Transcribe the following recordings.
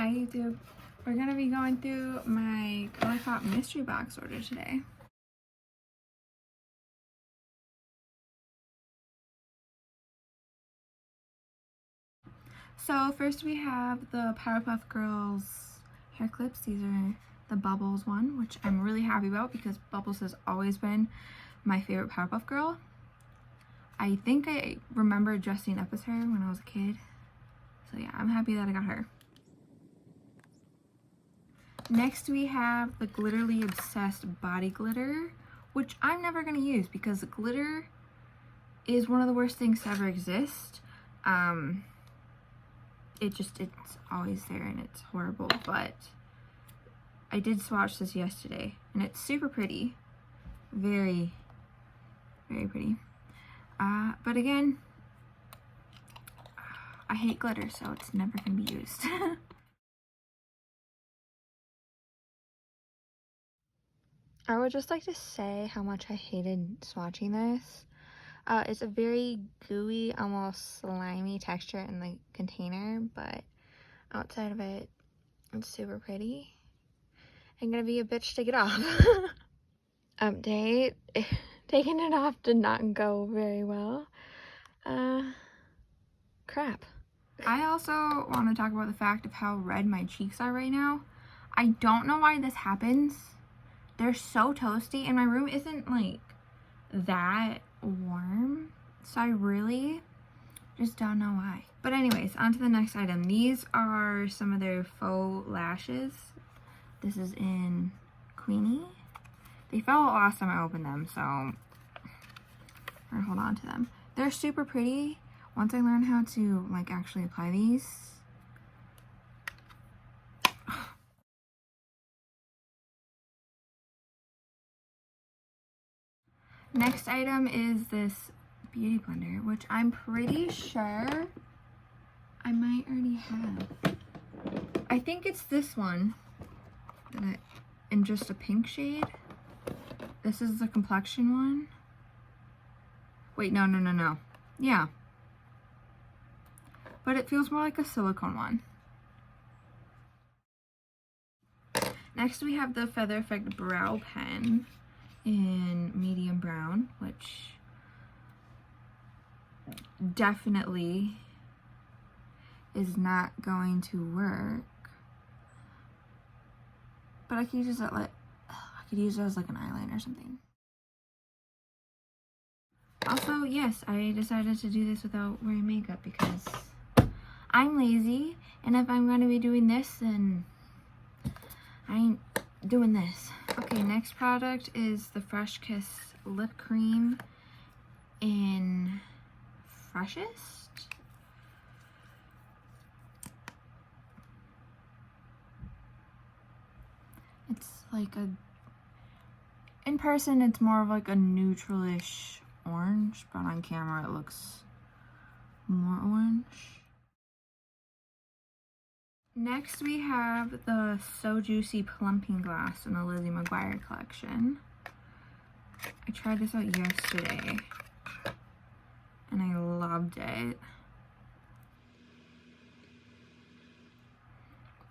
We're gonna be going through my ColourPop mystery box order today. So first we have the Powerpuff Girls hair clips. These are the Bubbles one, which I'm really happy about because Bubbles has always been my favorite Powerpuff Girl. I think I remember dressing up as her when I was a kid. So yeah, I'm happy that I got her. Next we have the Glitterly Obsessed Body Glitter, which I'm never going to use because glitter is one of the worst things to ever exist. It's always there and it's horrible, but I did swatch this yesterday and it's super pretty. Very, very pretty. But again, I hate glitter, so it's never going to be used. I would just like to say how much I hated swatching this. It's a very gooey, almost slimy texture in the container, but outside of it, it's super pretty. I'm gonna be a bitch to get off. Update. Taking it off did not go very well. Crap. I also want to talk about the fact of how red my cheeks are right now. I don't know why this happens. They're so toasty and my room isn't like that warm, so I really just don't know why. But anyways, on to the next item. These are some of their faux lashes. This is in Queenie. They fell out last time I opened them, so I'm gonna hold on to them. They're super pretty. Once I learn how to like actually apply these, next item is this beauty blender, which I'm pretty sure I might already have. I think it's this one in just a pink shade. This is the complexion one. Wait, no. Yeah. But it feels more like a silicone one. Next we have the Feather Effect Brow Pen in medium brown, which definitely is not going to work. But I could use it like as like an eyeliner or something. Also, yes, I decided to do this without wearing makeup because I'm lazy, and if I'm going to be doing this, then I ain't doing this. Okay, next product is the Fresh Kiss Lip Cream in Freshest. It's like in person it's more of like a neutralish orange, but on camera it looks more orange. Next we have the So Juicy Plumping Glass in the Lizzie McGuire collection. I tried this out yesterday and I loved it.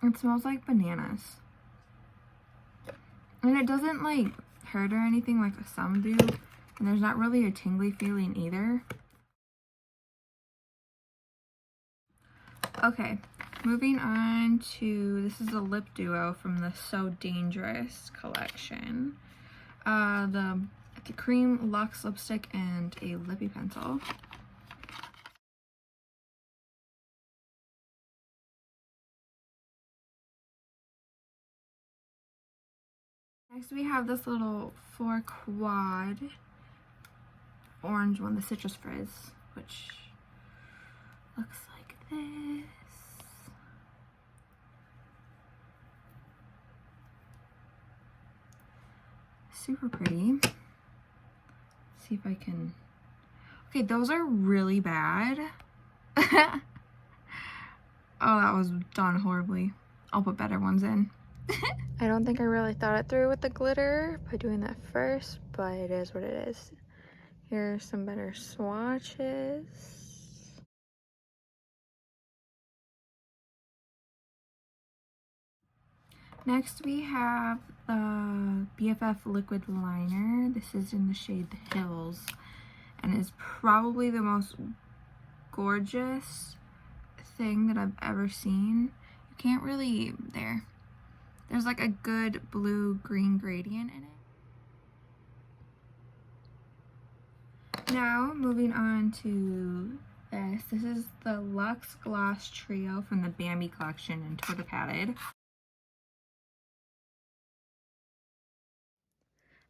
It smells like bananas. And it doesn't like hurt or anything like some do. And there's not really a tingly feeling either. Okay, moving on to, this is a lip duo from the So Dangerous collection. The cream Luxe lipstick and a lippy pencil. Next we have this little 4 quad orange one, the Citrus Frizz, which looks like this. Super pretty. Let's see if I can. Okay, those are really bad. Oh, that was done horribly. I'll put better ones in. I don't think I really thought it through with the glitter by doing that first, but it is what it is. Here are some better swatches. Next we have the BFF Liquid Liner. This is in the shade The Hills and is probably the most gorgeous thing that I've ever seen. You can't really, there's like a good blue-green gradient in it. Now moving on to this. This is the Luxe Gloss Trio from the Bambi collection in Total Padded.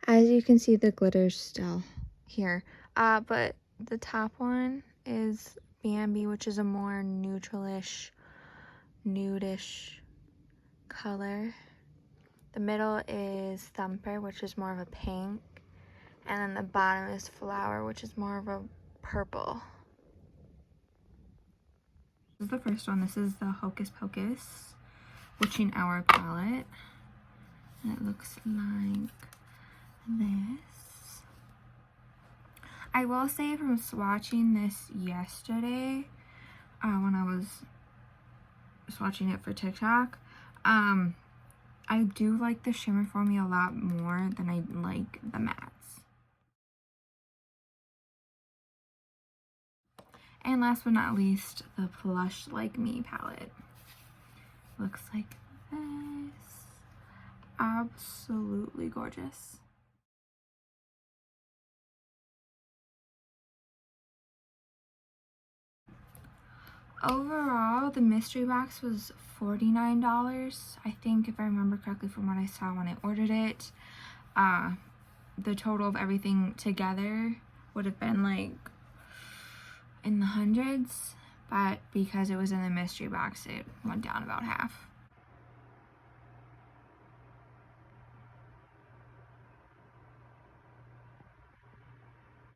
As you can see, the glitter's still here. But the top one is Bambi, which is a more neutralish, nudish color. The middle is Thumper, which is more of a pink. And then the bottom is Flower, which is more of a purple. This is the first one. This is the Hocus Pocus Witching Hour palette. And it looks like this. I will say from swatching this yesterday, when I was swatching it for TikTok, I do like the shimmer formula a lot more than I like the mattes. And last but not least, the Plush Like Me palette. Looks like this. Absolutely gorgeous. Overall, the mystery box was $49. I think, if I remember correctly from what I saw when I ordered it. The total of everything together would have been like in the hundreds, but because it was in the mystery box, it went down about half.